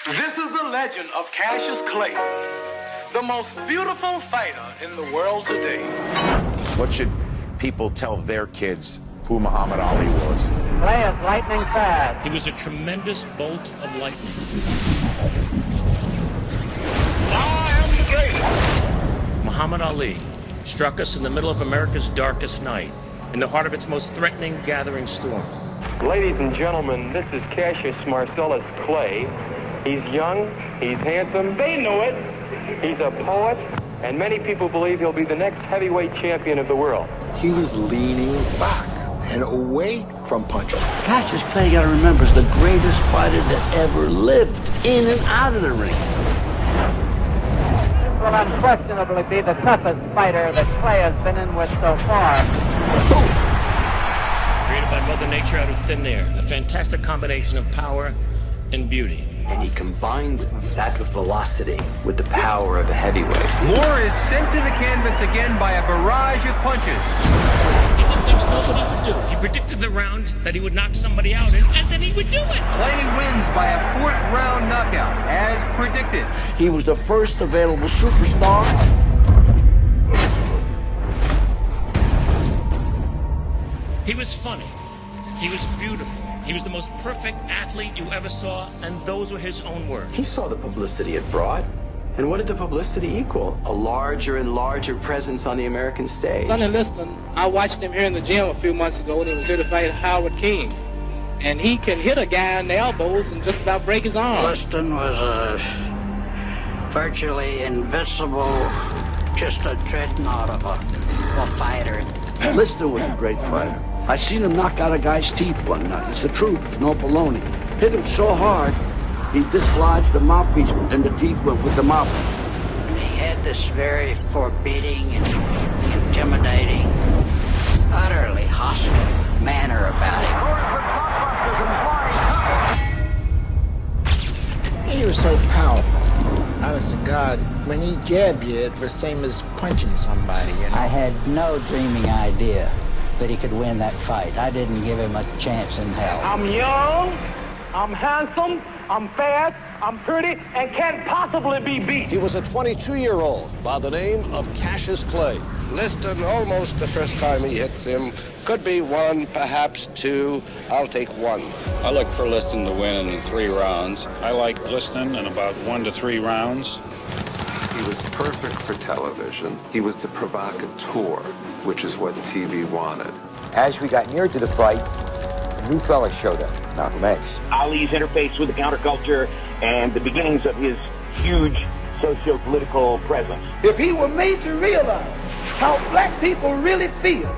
This is the legend of Cassius Clay, the most beautiful fighter in the world today. What should people tell their kids who Muhammad Ali was? Clay is lightning fast. He was a tremendous bolt of lightning. I am the greatest. Muhammad Ali struck us in the middle of America's darkest night, in the heart of its most threatening gathering storm. Ladies and gentlemen, this is Cassius Marcellus Clay. He's young, he's handsome, they know it. He's a poet, and many people believe he'll be the next heavyweight champion of the world. He was leaning back and away from punches. Cassius Clay, you gotta remember, is the greatest fighter that ever lived, in and out of the ring. This will unquestionably be the toughest fighter that Clay has been in with so far. Created by Mother Nature out of thin air, a fantastic combination of power and beauty. And he combined that velocity with the power of a heavyweight. Moore is sent to the canvas again by a barrage of punches. He did things nobody would do. He predicted the round that he would knock somebody out, and then he would do it. Clay wins by a 4th round knockout, as predicted. He was the first available superstar. He was funny. He was beautiful. He was the most perfect athlete you ever saw, and those were his own words. He saw the publicity it brought. And what did the publicity equal? A larger and larger presence on the American stage. Sonny Liston, I watched him here in the gym a few months ago when he was here to fight Howard King. And he can hit a guy in the elbows and just about break his arm. Liston was a virtually invincible, just a dreadnought of a fighter. Liston was a great fighter. I seen him knock out a guy's teeth one night. It's the truth, no baloney. Hit him so hard, he dislodged the mouthpiece and the teeth went with the mouthpiece. And he had this very forbidding and intimidating, utterly hostile manner about him. He was so powerful. Honest to God, when he jabbed you, it was the same as punching somebody, you know? I had no dreaming idea that he could win that fight. I didn't give him a chance in hell. I'm young, I'm handsome, I'm fast, I'm pretty, and can't possibly be beat. He was a 22-year-old by the name of Cassius Clay. Liston, almost the first time he hits him, could be 1, perhaps 2. I'll take 1. I look for Liston to win in 3 rounds. I like Liston in about 1 to 3 rounds. He was perfect for television. He was the provocateur, which is what TV wanted. As we got near to the fight, a new fella showed up, Malcolm X. Ali's interface with the counterculture and the beginnings of his huge socio-political presence. If he were made to realize how black people really feel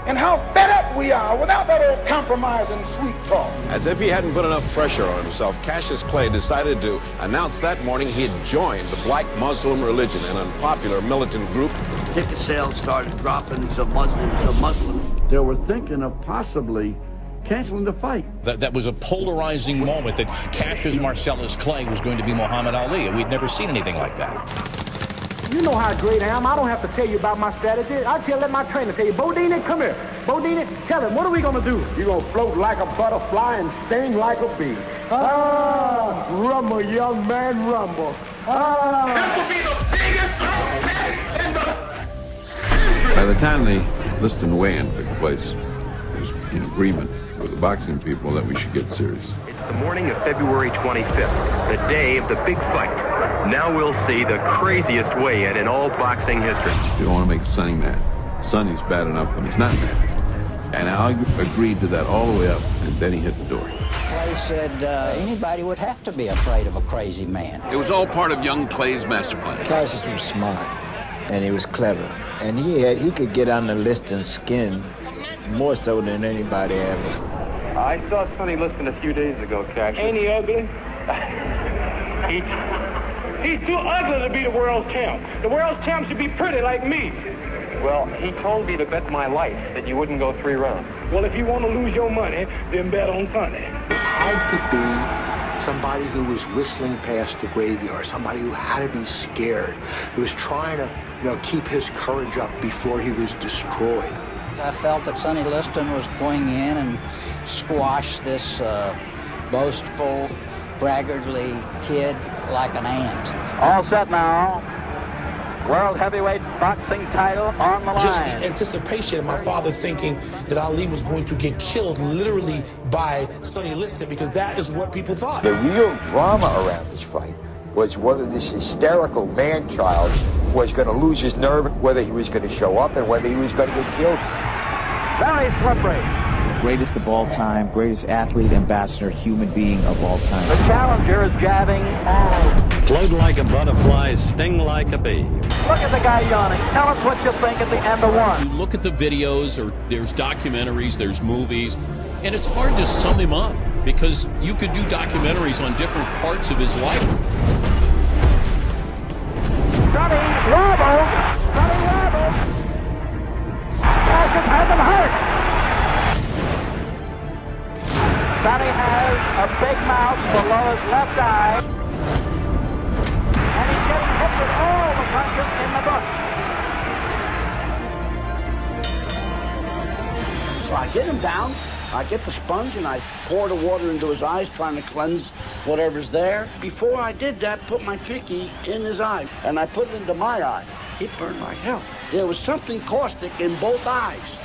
and how fed up we are without that old compromise and sweet talk. As if he hadn't put enough pressure on himself, Cassius Clay decided to announce that morning he had joined the Black Muslim religion, an unpopular militant group. Ticket sales started dropping to Muslims. They were thinking of possibly canceling the fight. That was a polarizing moment that Cassius Marcellus Clay was going to be Muhammad Ali. We'd never seen anything like that. You know how great I am. I don't have to tell you about my strategy. Let my trainer tell you. Bodine, come here. Bodine, tell him, what are we going to do? You're going to float like a butterfly and sting like a bee. Ah, rumble, young man, rumble. Ah. This will be the biggest contest in the... By the time the Liston weigh-in took place, it was in agreement with the boxing people that we should get serious. It's the morning of February 25th, the day of the big fight. Now we'll see the craziest weigh-in in all boxing history. You don't want to make Sonny mad. Sonny's bad enough when he's not mad. And I agreed to that all the way up, and then he hit the door. Clay said anybody would have to be afraid of a crazy man. It was all part of young Clay's master plan. Cassius was smart, and he was clever. And he could get under Liston's skin more so than anybody ever. I saw Sonny Liston a few days ago, Cassius. Ain't he ugly? He's too ugly to be the world's champ. The world's champ should be pretty like me. Well, he told me to bet my life that you wouldn't go 3 rounds. Well, if you want to lose your money, then bet on Sonny. It had to be somebody who was whistling past the graveyard, somebody who had to be scared, who was trying to, keep his courage up before he was destroyed. I felt that Sonny Liston was going in and squash this boastful, braggartly kid like an ant. All set now. World heavyweight boxing title on the line. Just the anticipation of my father thinking that Ali was going to get killed literally by Sonny Liston, because that is what people thought. The real drama around this fight was whether this hysterical man-child was going to lose his nerve, whether he was going to show up, and whether he was going to get killed. Very slippery. Greatest of all time, greatest athlete, ambassador, human being of all time. The challenger is jabbing all. Float like a butterfly, sting like a bee. Look at the guy yawning. Tell us what you think at the end of one. You look at the videos, or there's documentaries, there's movies, and it's hard to sum him up, because you could do documentaries on different parts of his life. Sonny wobbles. Sonny wobbles. Cassius has him hurt. Sonny has a big mouth below his left eye. And he's getting hit with all the punches in the book. So I get him down, I get the sponge and I pour the water into his eyes, trying to cleanse whatever's there. Before I did that, put my pinky in his eye, and I put it into my eye. It burned like hell. There was something caustic in both eyes.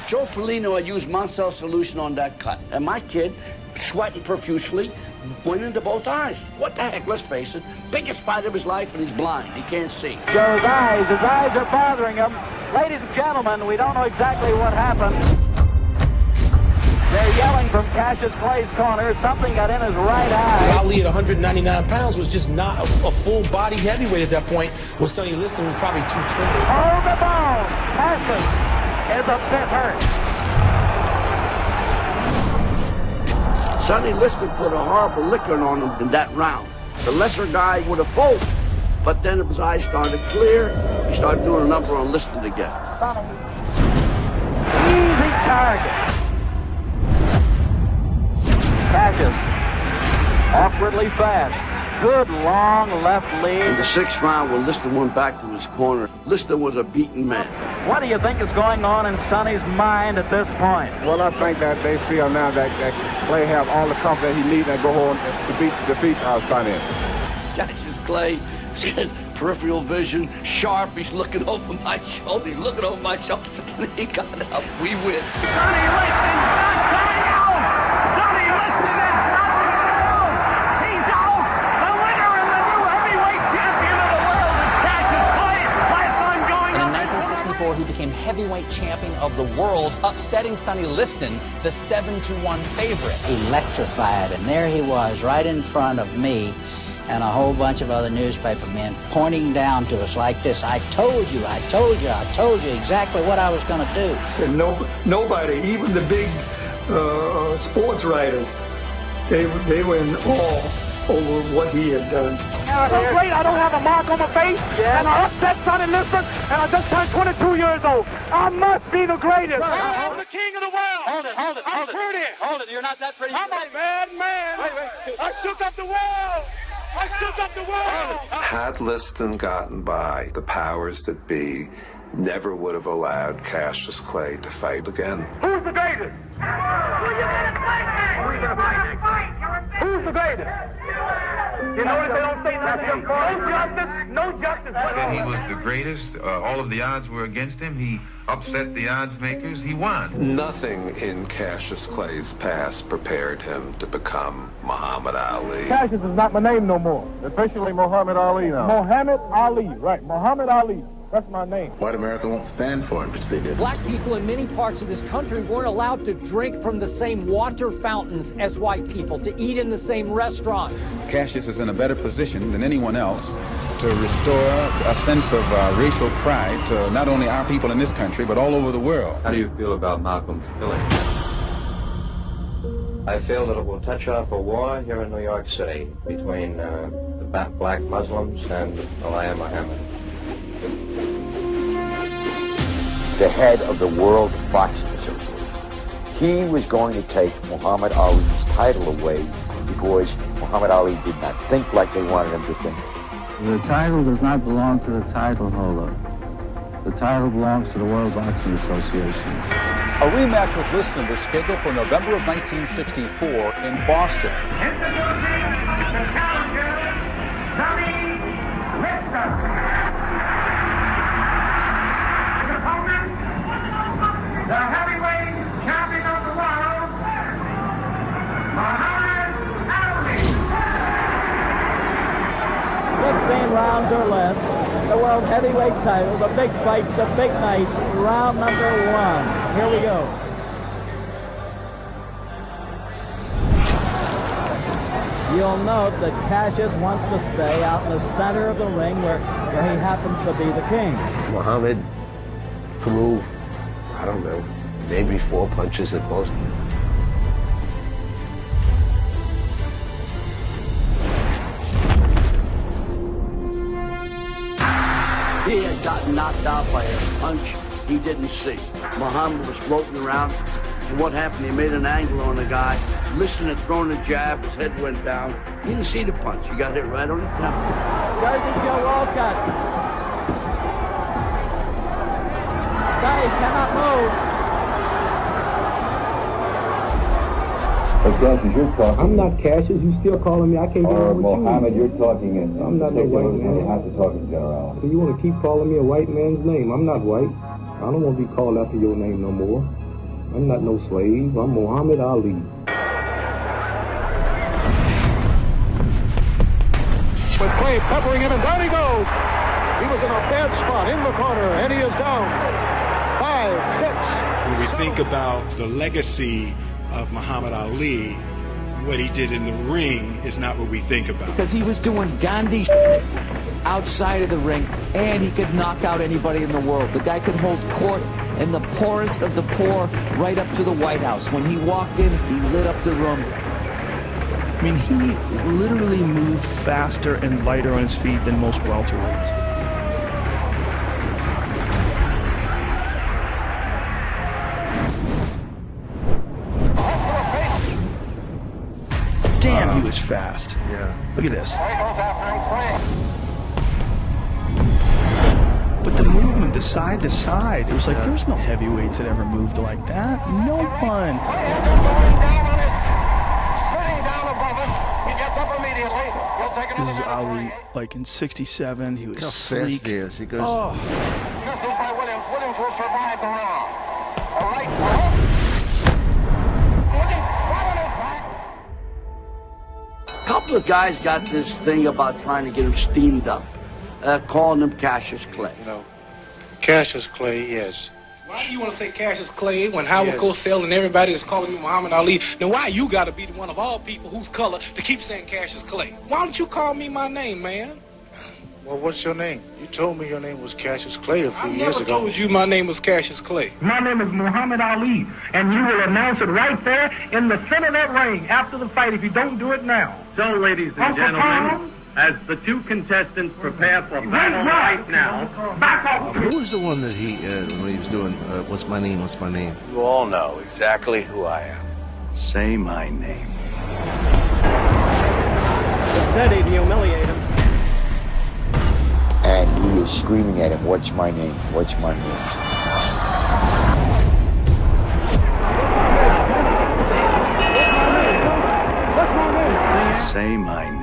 Joe Polino had used Moncel solution on that cut, and my kid, sweating profusely, went into both eyes. What the heck, let's face it, biggest fight of his life, and he's blind, he can't see. Joe's eyes, his eyes are bothering him. Ladies and gentlemen, we don't know exactly what happened. They're yelling from Cassius Clay's corner, something got in his right eye. Ali at 199 pounds was just not a full-body heavyweight at that point, where Sonny Liston was probably 220. Hold the bone, Cassius is a bit hurt. Sonny Liston put a horrible licking on him in that round. The lesser guy would have folded, but then his eyes started clear. He started doing a number on Liston again. Easy target. Cassius, awkwardly fast. Good long left lead. In the sixth round, when Liston went back to his corner, Liston was a beaten man. What do you think is going on in Sonny's mind at this point? Well, I think that they feel now that Clay have all the confidence he needs and go on to defeat Sonny. Cassius Clay, he's got peripheral vision, sharp. He's looking over my shoulder. He's looking over my shoulder. He got up. We win. Sonny Liston not coming out. Sonny Liston is not coming out. He's out. The winner and the new heavyweight champion of the world is Cassius Clay. Last time going and in 1964, he became heavyweight champion of the world, upsetting Sonny Liston, the 7-1 favorite. Electrified, and there he was, right in front of me, and a whole bunch of other newspaper men pointing down to us like this. I told you, I told you, I told you exactly what I was going to do. And nobody, even the big sports writers, they were in awe over what he had done. So great, I don't have a mark on my face, and I upset Sonny Liston, and I just turned 22 years old. I must be the greatest. I'm the king of the world. Hold it, hold it, hold it. I'm pretty. Hold it, you're not that pretty. I'm a bad man. Wait. I shook up the world. I shook up the world! Had Liston gotten by, the powers that be never would have allowed Cassius Clay to fight again. Who's the greatest? Who are you going to fight? Who's the greatest? You notice they don't say nothing. No justice, no justice. He said he was the greatest. All of the odds were against him. He upset the odds makers. He won. Nothing in Cassius Clay's past prepared him to become Muhammad Ali. Cassius is not my name no more. Officially Muhammad Ali now. Muhammad Ali, right. Muhammad Ali. That's my name. White America won't stand for it, which they did. Black people in many parts of this country weren't allowed to drink from the same water fountains as white people, to eat in the same restaurants. Cassius is in a better position than anyone else to restore a sense of racial pride to not only our people in this country, but all over the world. How do you feel about Malcolm's killing? I feel that it will touch off a war here in New York City between the black Muslims and Elijah Muhammad. The head of the World Boxing Association. He was going to take Muhammad Ali's title away because Muhammad Ali did not think like they wanted him to think. The title does not belong to the title holder. The title belongs to the World Boxing Association. A rematch with Liston was scheduled for November of 1964 in Boston. Introducing pounds or less, the world heavyweight title, the big fight, the big night, round number 1. Here we go. You'll note that Cassius wants to stay out in the center of the ring where he happens to be the king. Muhammad threw, I don't know, maybe 4 punches at most. He had gotten knocked out by a punch he didn't see. Muhammad was floating around, and what happened, he made an angle on the guy, missing it, throwing a jab, his head went down. He didn't see the punch, he got hit right on the temple. Jersey Joe Walcott. Sonny cannot move. Cassius, you're talking. I'm not Cassius. You still calling me? I can't get on with Mohammed, you. You're talking in. I'm not no white man. You have to talk in general. So you want to keep calling me a white man's name? I'm not white. I don't want to be called after your name no more. I'm not no slave. I'm Muhammad Ali. With Clay peppering him, and down he goes. He was in a bad spot in the corner, and he is down. 5, 6. When we think about the legacy of Muhammad Ali, what he did in the ring is not what we think about. Because he was doing Gandhi outside of the ring, and he could knock out anybody in the world. The guy could hold court in the poorest of the poor right up to the White House. When he walked in, he lit up the room. I mean, he literally moved faster and lighter on his feet than most welterweights. Damn, he was fast. Yeah. Look at this. But the movement, the side to side, it was like there was no heavyweights that ever moved like that. No one. This is Ali, like in '67. He was How sleek. fast he is. He goes. Oh. Williams will survive the round. All right. A couple of guys got this thing about trying to get him steamed up, calling him Cassius Clay. You know, Cassius Clay, yes. Why do you want to say Cassius Clay when Howard Cosell and everybody is calling you Muhammad Ali? Now, why you got to be the one of all people whose color to keep saying Cassius Clay? Why don't you call me my name, man? Well, what's your name? You told me your name was Cassius Clay a few years ago. I never told you my name was Cassius Clay. My name is Muhammad Ali, and you will announce it right there in the center of that ring after the fight if you don't do it now. So, ladies and gentlemen, as the two contestants prepare for battle right now. Who was the one that he, when he was doing, what's my name, what's my name? You all know exactly who I am. Say my name. Said he'd humiliate him. And he is screaming at him, what's my name, what's my name? Say my name.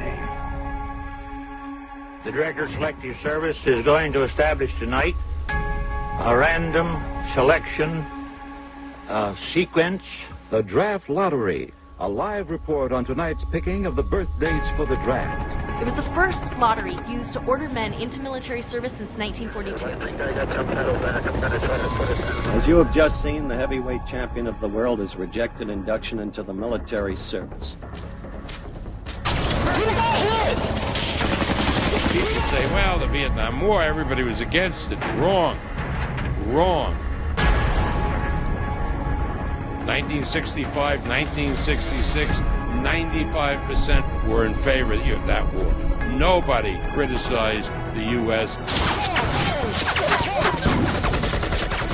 The Director of Selective Service is going to establish tonight a random selection sequence. The Draft Lottery, a live report on tonight's picking of the birth dates for the draft. It was the first lottery used to order men into military service since 1942. As you have just seen, the heavyweight champion of the world has rejected induction into the military service. People say, well, the Vietnam War, everybody was against it. Wrong. Wrong. 1965, 1966, 95% were in favor of that war. Nobody criticized the U.S.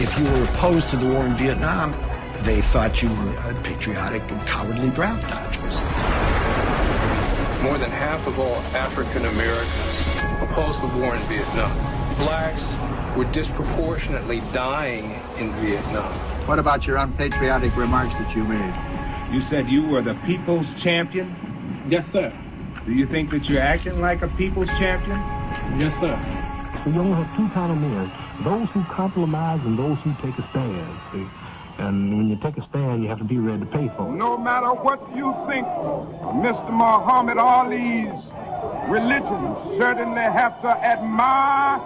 If you were opposed to the war in Vietnam, they thought you were patriotic and cowardly draft dodgers. More than half of all African Americans opposed the war in Vietnam. Blacks were disproportionately dying in Vietnam. What about your unpatriotic remarks that you made? You said you were the people's champion? Yes, sir. Do you think that you're acting like a people's champion? Yes, sir. So you only have two kind of men, those who compromise and those who take a stand, see? And when you take a stand, you have to be ready to pay for it. No matter what you think of Mr. Muhammad Ali's Religion certainly have to admire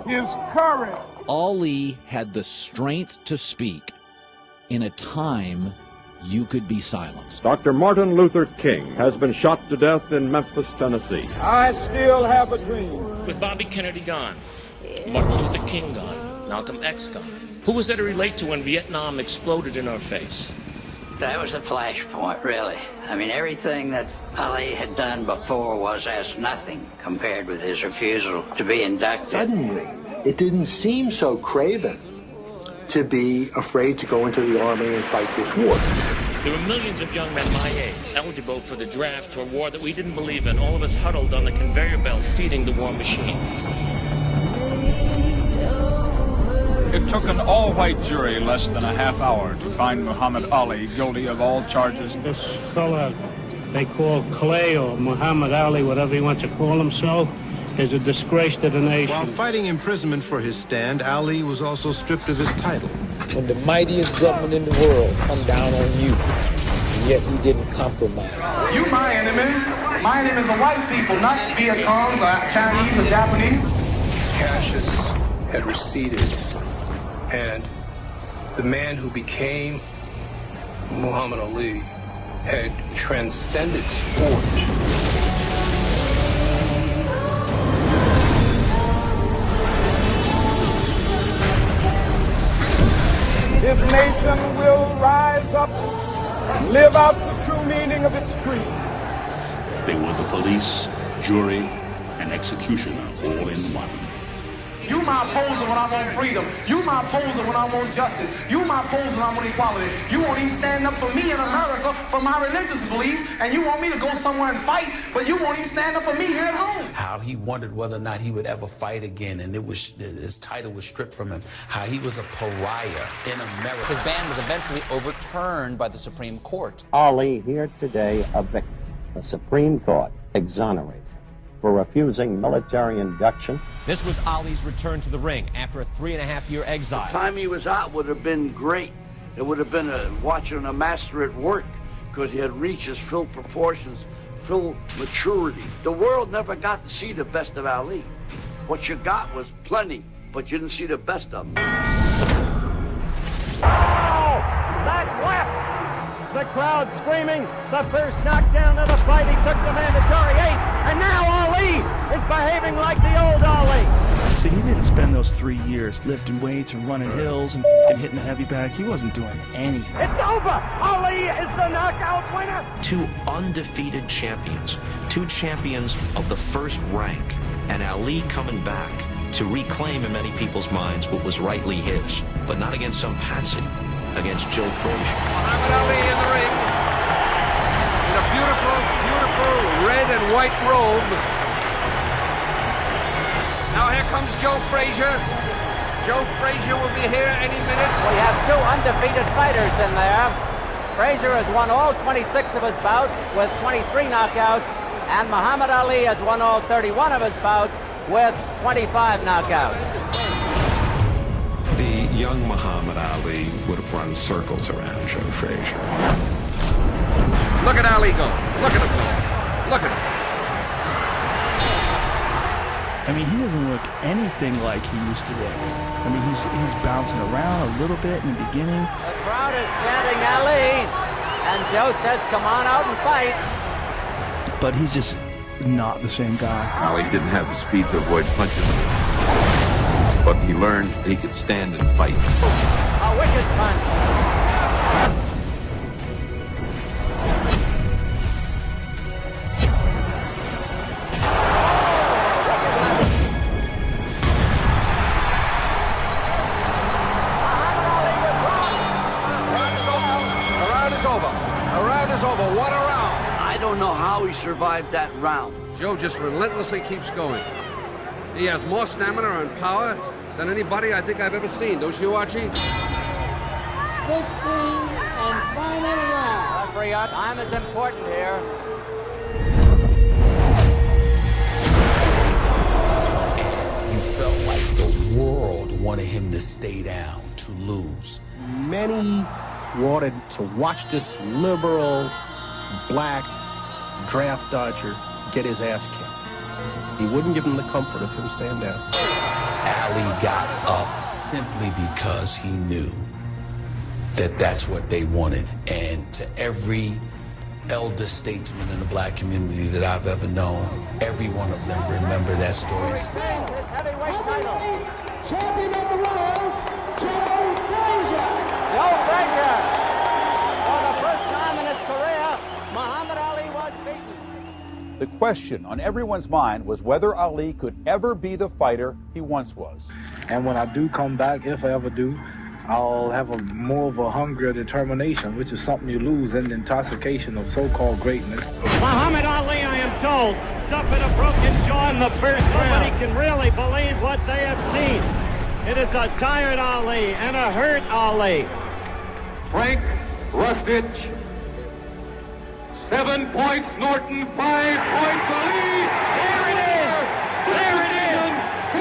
his courage. Ali had the strength to speak in a time you could be silenced. Dr. Martin Luther King has been shot to death in Memphis, Tennessee. I still have a dream. With Bobby Kennedy gone, Martin Luther King gone, Malcolm X gone, who was there to relate to when Vietnam exploded in our face? That was a flashpoint, really. I mean, everything that Ali had done before was as nothing compared with his refusal to be inducted. Suddenly, it didn't seem so craven to be afraid to go into the army and fight this war. There were millions of young men my age eligible for the draft for a war that we didn't believe in, all of us huddled on the conveyor belt feeding the war machine. It took an all-white jury less than a half hour to find Muhammad Ali guilty of all charges. This fella they call Clay or Muhammad Ali, whatever he wants to call himself, is a disgrace to the nation. While fighting imprisonment for his stand, Ali was also stripped of his title. When the mightiest government in the world come down on you, and yet you didn't compromise. You my enemy. My enemies are white people, not Viet Congs or Chinese or Japanese. Cassius had receded, and the man who became Muhammad Ali had transcended sport. This nation will rise up and live out the true meaning of its creed. They were the police, jury, and executioner all in one. You my opposer when I want freedom. You my opposer when I want justice. You my opposer when I want equality. You won't even stand up for me in America for my religious beliefs, and you want me to go somewhere and fight, but you won't even stand up for me here at home. How he wondered whether or not he would ever fight again, and his title was stripped from him. How he was a pariah in America. His ban was eventually overturned by the Supreme Court. Ali here today a victim. The Supreme Court exonerated for refusing military induction. This was Ali's return to the ring after a 3.5-year exile. The time he was out would have been great. It would have been watching a master at work, because he had reached his full proportions, full maturity. The world never got to see the best of Ali. What you got was plenty, but you didn't see the best of him. Oh! That left! The crowd screaming, the first knockdown of the fight. He took the mandatory 8, and now Ali is behaving like the old Ali. So he didn't spend those 3 years lifting weights and running hills and hitting a heavy bag. He wasn't doing anything. It's over. Ali is the knockout winner. 2 undefeated champions, 2 champions of the first rank, and Ali coming back to reclaim in many people's minds what was rightly his, but not against some patsy, against Joe Frazier. Muhammad Ali in the ring in a beautiful, beautiful red and white robe. Now here comes Joe Frazier. Joe Frazier will be here any minute. Well, he has 2 undefeated fighters in there. Frazier has won all 26 of his bouts with 23 knockouts, and Muhammad Ali has won all 31 of his bouts with 25 knockouts. The young Muhammad Ali would have run circles around Joe Frazier. Look at Ali go. Look at him go. Look at him. I mean, he doesn't look anything like he used to look. I mean, he's bouncing around a little bit in the beginning. The crowd is chanting Ali, and Joe says, come on out and fight. But he's just not the same guy. Ali didn't have the speed to avoid punches, but he learned he could stand and fight. A wicked punch. What a round! I don't know how he survived that round. Joe just relentlessly keeps going. He has more stamina and power than anybody I think I've ever seen. Don't you, Archie? 15 and final round. Referee, time is important here. You felt like the world wanted him to stay down, to lose. Many wanted to watch this liberal black draft dodger get his ass kicked. He wouldn't give him the comfort of him staying down. Ali got up simply because he knew that that's what they wanted. And to every elder statesman in the black community that I've ever known, every one of them remember that story. Champion of the world, Joe Frazier. Joe Frazier. For the first time in his career, Muhammad Ali was beaten. The question on everyone's mind was whether Ali could ever be the fighter he once was. And when I do come back, if I ever do, I'll have more of a hunger or determination, which is something you lose in the intoxication of so-called greatness. Muhammad Ali, I am told, suffered a broken jaw in the first round. Nobody can really believe what they have seen. It is a tired Ali and a hurt Ali. Frank Rustich. 7 points Norton, 5 points Ali. There it is. There it is.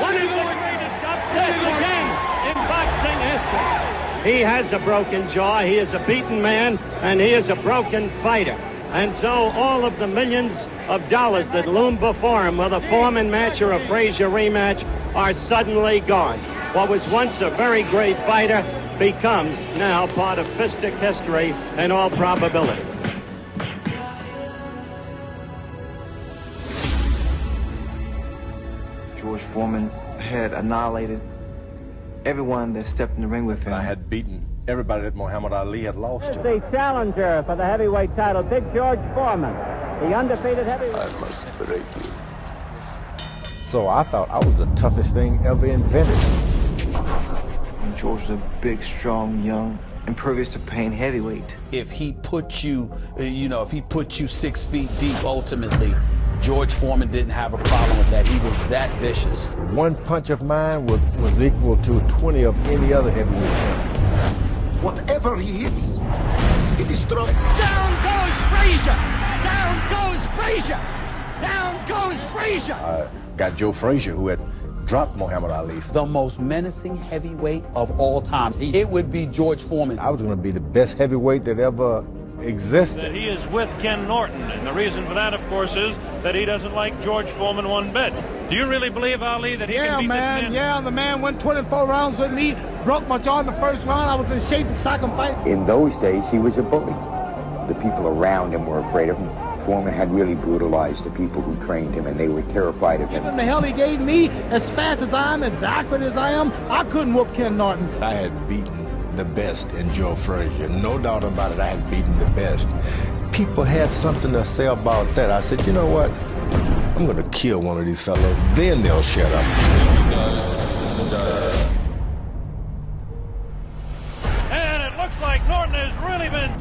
One of the greatest upsets again in boxing history. He has a broken jaw, he is a beaten man, and he is a broken fighter. And so all of the millions of dollars that loom before him with a Foreman match or a Frazier rematch are suddenly gone. What was once a very great fighter becomes now part of fistic history in all probability. George Foreman had annihilated everyone that stepped in the ring with him. I had beaten everybody that Muhammad Ali had lost to. The challenger for the heavyweight title, Big George Foreman, the undefeated heavyweight. I must break you. So I thought I was the toughest thing ever invented. And George was a big, strong, young, impervious to pain heavyweight. If he put you, if he put you 6 feet deep, ultimately, George Foreman didn't have a problem with that. He was that vicious. One punch of mine was equal to 20 of any other heavyweight champion. Whatever he hits, he destroys. Down goes Frazier! Down goes Frazier! Down goes Frazier! I got Joe Frazier, who had dropped Muhammad Ali. The most menacing heavyweight of all time. It would be George Foreman. I was going to be the best heavyweight that ever existed. That he is with Ken Norton, and the reason for that, of course, is that he doesn't like George Foreman one bit. Do you really believe, Ali, that he can beat this man? Yeah, the man went 24 rounds with me, broke my jaw in the first round. I was in shape to second fight. In those days, he was a bully. The people around him were afraid of him. Foreman had really brutalized the people who trained him, and they were terrified of him. Given the hell he gave me, as fast as I am, as accurate as I am, I couldn't whoop Ken Norton. I had beaten the best in Joe Frazier. No doubt about it, I had beaten the best. People had something to say about that. I said, you know what? I'm going to kill one of these fellows, then they'll shut up. And it looks like Norton has really been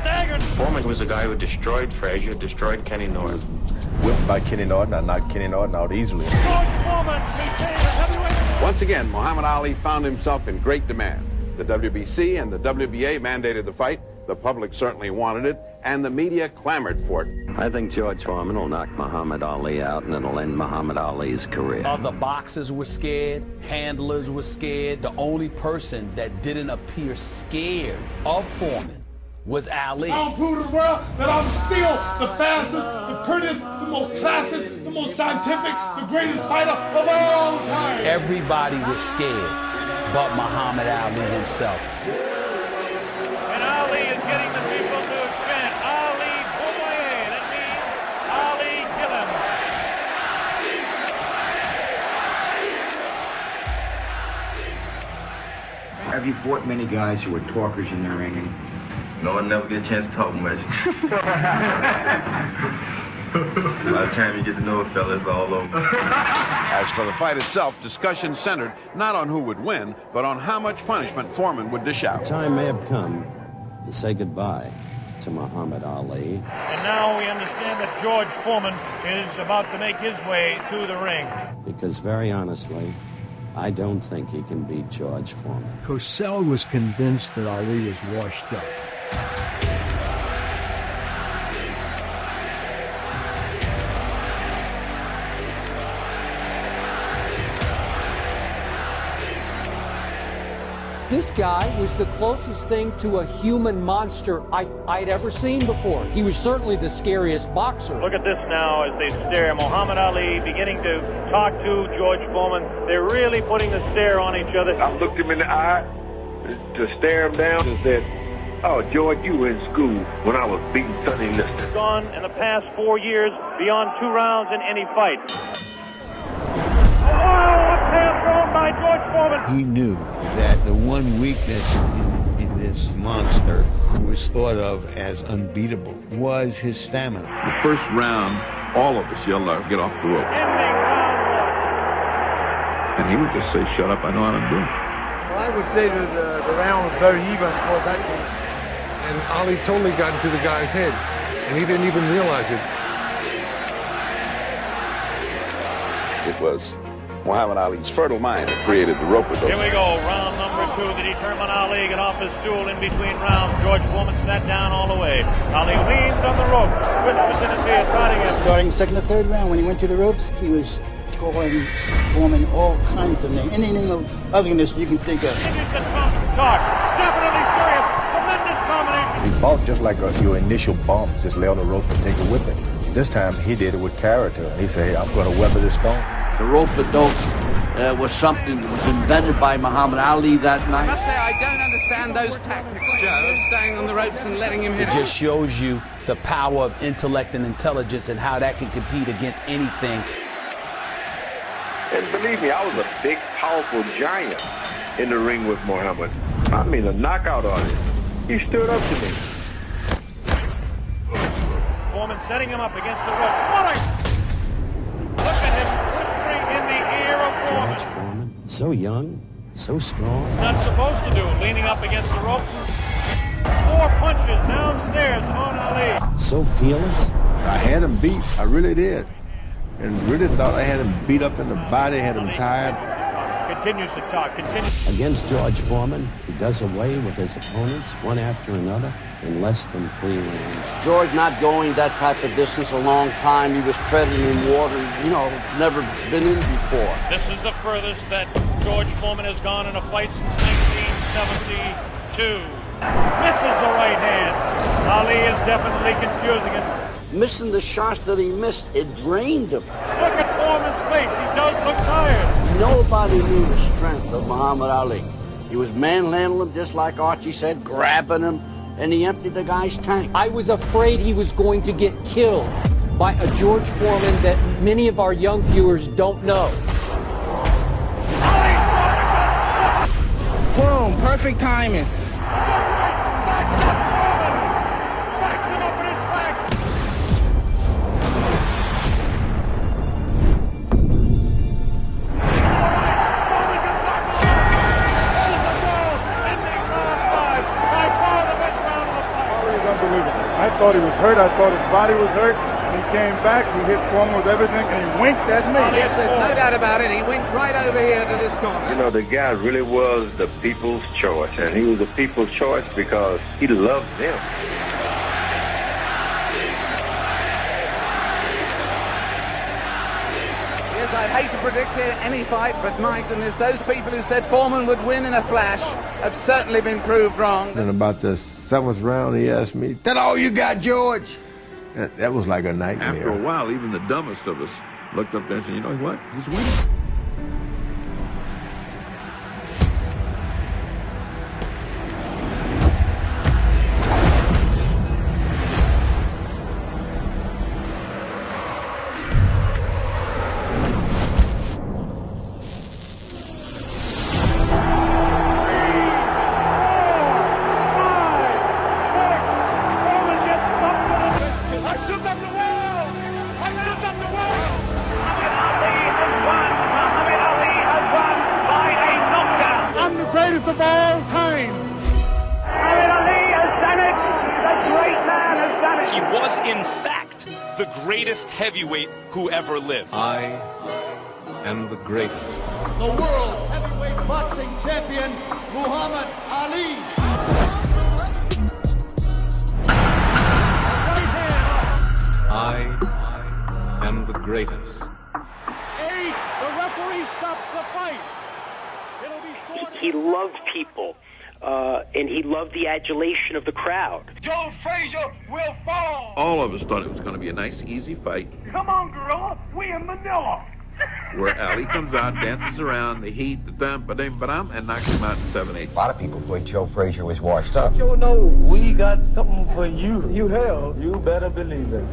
staggered. Foreman was the guy who destroyed Frazier, destroyed Kenny Norton. Whipped by Kenny Norton, I knocked Kenny Norton out easily. George Foreman became the heavyweight. Once again, Muhammad Ali found himself in great demand. The WBC and the WBA mandated the fight. The public certainly wanted it, and the media clamored for it. I think George Foreman will knock Muhammad Ali out, and it'll end Muhammad Ali's career. Other boxers were scared, handlers were scared. The only person that didn't appear scared of Foreman was Ali. I'll prove to the world that I'm still the fastest, the prettiest, the most classist, the most scientific, the greatest fighter of all time. Everybody was scared, but Muhammad Ali himself. And Ali is getting the people to chant, Ali Boumaier. That means Ali kill him. Have you fought many guys who were talkers in the ring? No, I never get a chance to talk much. By the time you get to know a fella, it's all over. As for the fight itself, discussion centered not on who would win, but on how much punishment Foreman would dish out. The time may have come to say goodbye to Muhammad Ali. And now we understand that George Foreman is about to make his way to the ring. Because very honestly, I don't think he can beat George Foreman. Cosell was convinced that Ali is washed up. This guy was the closest thing to a human monster I'd ever seen before. He was certainly the scariest boxer. Look at this now as they stare. Muhammad Ali beginning to talk to George Foreman. They're really putting the stare on each other. I looked him in the eye to stare him down and said, "Oh, George, you were in school when I was beating Sonny Liston." Gone in the past 4 years beyond 2 rounds in any fight. Wow, a pair thrown by George Foreman. He knew that the one weakness in this monster, who was thought of as unbeatable, was his stamina. The first round, all of us yelled out, "Get off the ropes." And he would just say, "Shut up, I know how to do it." Well, I would say that the round was very even towards that scene. And Ali totally got into the guy's head, and he didn't even realize it. It was Muhammad Ali's fertile mind that created the rope-a-dope. Here we go, round number 2. The determined Ali got off his stool in between rounds. George Foreman sat down all the way. Ali leaned on the rope with the vicinity of prodding him. Starting second or third round, when he went to the ropes, he was calling Foreman all kinds of names. Any name of ugliness you can think of. Continues to talk. Definitely serious. Tremendous combination. He fought just like your initial bump, just lay on the rope and take a whipping. This time he did it with character. He said, "Hey, I'm going to weather this storm." The rope-a-dope was something that was invented by Muhammad Ali that night. I must say, I don't understand those tactics, Joe, of staying on the ropes and letting him hit it. It just shows you the power of intellect and intelligence and how that can compete against anything. And believe me, I was a big, powerful giant in the ring with Muhammad. I mean, a knockout artist. He stood up to me. Foreman setting him up against the rope. What a... Look at him whispering in the ear of Foreman. George Foreman, so young, so strong. Not supposed to do, leaning up against the ropes. 4 punches downstairs on Ali. So fearless. I had him beat, I really did. And really thought I had him beat up in the body, had him tired. Continues to talk, continues. Against George Foreman, he does away with his opponents one after another in less than 3 rounds. George not going that type of distance a long time. He was treading in water, you know, never been in before. This is the furthest that George Foreman has gone in a fight since 1972. Misses the right hand. Ali is definitely confusing him. Missing the shots that he missed, it drained him. Look at Foreman's face. He does look tired. Nobody knew the strength of Muhammad Ali. He was manhandling him, just like Archie said, grabbing him, and he emptied the guy's tank. I was afraid he was going to get killed by a George Foreman that many of our young viewers don't know. Boom, perfect timing. I thought he was hurt. I thought his body was hurt. He came back. He hit Foreman with everything, and he winked at me. Yes, there's no doubt about it. He winked right over here to this corner. You know, the guy really was the people's choice, and he was the people's choice because he loved them. Yes, I'd hate to predict any fight, but my goodness, those people who said Foreman would win in a flash have certainly been proved wrong. And about the 7th round, he asked me, "That all you got, George?" That was like a nightmare. After a while, even the dumbest of us looked up there and said, "You know what? He's winning." Of all time. Muhammad Ali has done it. The great man has done it. He was, in fact, the greatest heavyweight who ever lived. I am the greatest. The world heavyweight boxing champion, Muhammad Ali. I am the greatest. 8. The referee stops the fight. It'll be he loved people, and he loved the adulation of the crowd. Joe Frazier will fall. All of us thought it was going to be a nice, easy fight. Come on, gorilla. We in Manila. Where Ali comes out, dances around, the heat, the thump, ba-dum, and knocks him out in 7-8. A lot of people thought Joe Frazier was washed up. You know, we got something for you. You hell, you better believe it.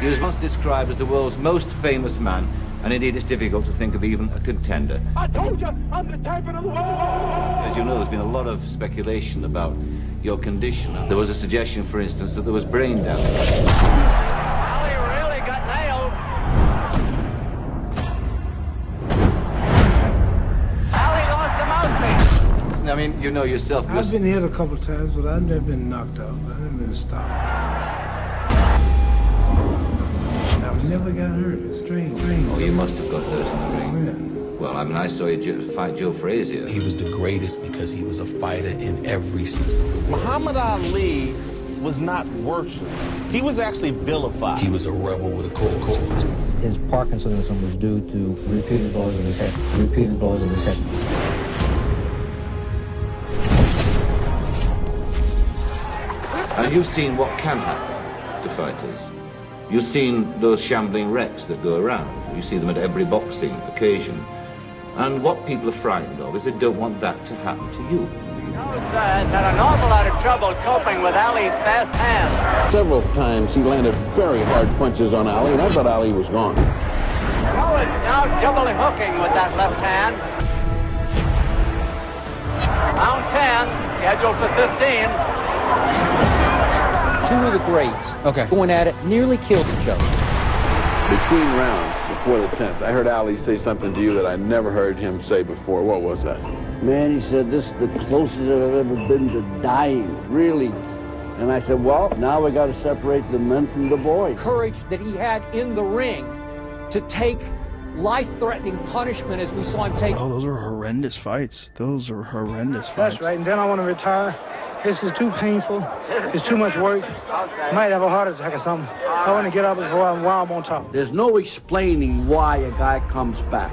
He was once described as the world's most famous man, and indeed it's difficult to think of even a contender. I told you, I'm the champion of the world. As you know, there's been a lot of speculation about your condition. There was a suggestion, for instance, that there was brain damage. Ali really got nailed. Ali lost the mouthpiece. I mean, you know yourself. I've been hit a couple times, but I've never been knocked out. I've never been stopped. I never got hurt. It's strange. Oh, you must have got hurt in the ring. Yeah. Well, I mean, I saw you fight Joe Frazier. He was the greatest because he was a fighter in every sense of the word. Muhammad Ali was not worshipped. He was actually vilified. He was a rebel with a cause. His Parkinsonism was due to repeated blows of his head. Repeated blows of his head. And you've seen what can happen to fighters. You've seen those shambling wrecks that go around. You see them at every boxing occasion. And what people are frightened of is they don't want that to happen to you. Has had an awful lot of trouble coping with Ali's fast hands. Several times he landed very hard punches on Ali, and I thought Ali was gone. Joe is now double hooking with that left hand. Round 10, scheduled for 15. Two of the greats going at it nearly killed each other. Between rounds, before the 10th, I heard Ali say something to you that I never heard him say before. What was that? Man, he said, this is the closest I've ever been to dying, really. And I said, well, now we got to separate the men from the boys. Courage that he had in the ring to take life-threatening punishment as we saw him take. Oh, those are horrendous fights. Those are horrendous fights. That's right, and then I want to retire. This is too painful. It's too much work. Might have a heart attack or something. I want to get up and go out while I'm on top. There's no explaining why a guy comes back.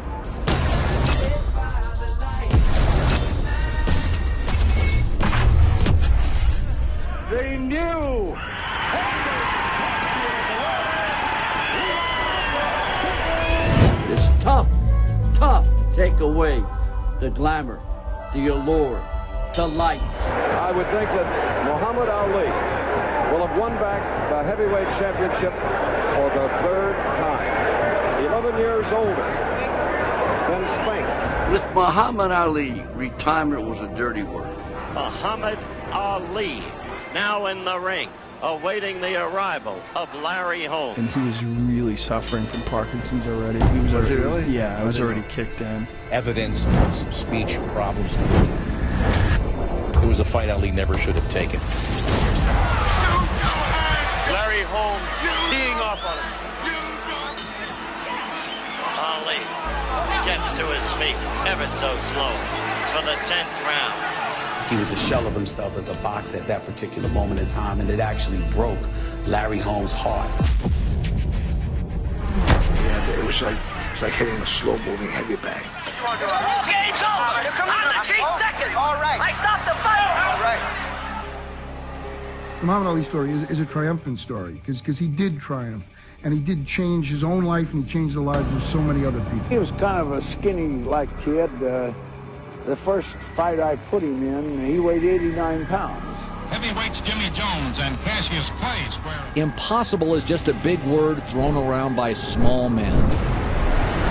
They knew. It's tough to take away the glamour, the allure, the lights. I would think that Muhammad Ali will have won back the heavyweight championship for the third time. 11 years older than Spinks. With Muhammad Ali, retirement was a dirty word. Muhammad Ali, now in the ring, awaiting the arrival of Larry Holmes. And he was really suffering from Parkinson's already. Was he really? Yeah, it was already kicked in. Evidence of some speech problems. It was a fight Ali never should have taken. Larry Holmes teeing off on him. Ali gets to his feet ever so slow for the 10th round. He was a shell of himself as a boxer at that particular moment in time, and it actually broke Larry Holmes' heart. Yeah, it was like hitting a slow-moving heavy bag. Game's over. I'm the chief second. All right. I stopped the fight. All right. The Muhammad Ali story is a triumphant story because he did triumph, and he did change his own life, and he changed the lives of so many other people. He was kind of a skinny-like kid. The first fight I put him in, he weighed 89 pounds. Heavyweights Jimmy Jones and Cassius Clay square. Impossible is just a big word thrown around by small men.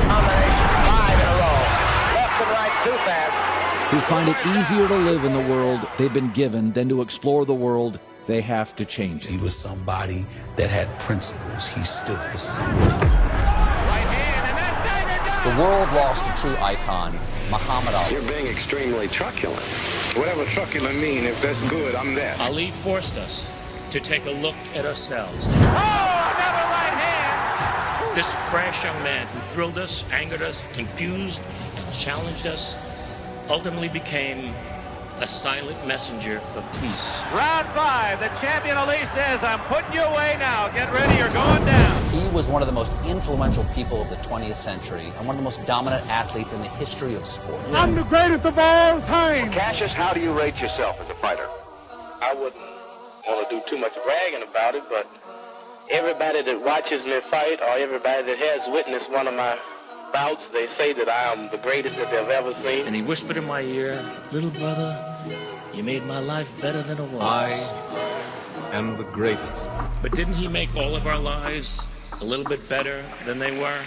Combination 5 in a row. Left and right too fast. Who find it easier to live in the world they've been given than to explore the world they have to change. He was somebody that had principles. He stood for something. The world lost a true icon, Muhammad Ali. You're being extremely truculent. Whatever truculent mean, if that's good, I'm that. Ali forced us to take a look at ourselves. Oh, another right hand! This brash young man who thrilled us, angered us, confused, and challenged us ultimately became a silent messenger of peace. Round 5, the champion Ali says, I'm putting you away now. Get ready, you're going down. He was one of the most influential people of the 20th century and one of the most dominant athletes in the history of sports. I'm the greatest of all time. Cassius, how do you rate yourself as a fighter? I wouldn't want to do too much bragging about it, but everybody that watches me fight or everybody that has witnessed one of my bouts, they say that I am the greatest that they've ever seen. And he whispered in my ear, little brother, you made my life better than it was. I am the greatest. But didn't he make all of our lives a little bit better than they were?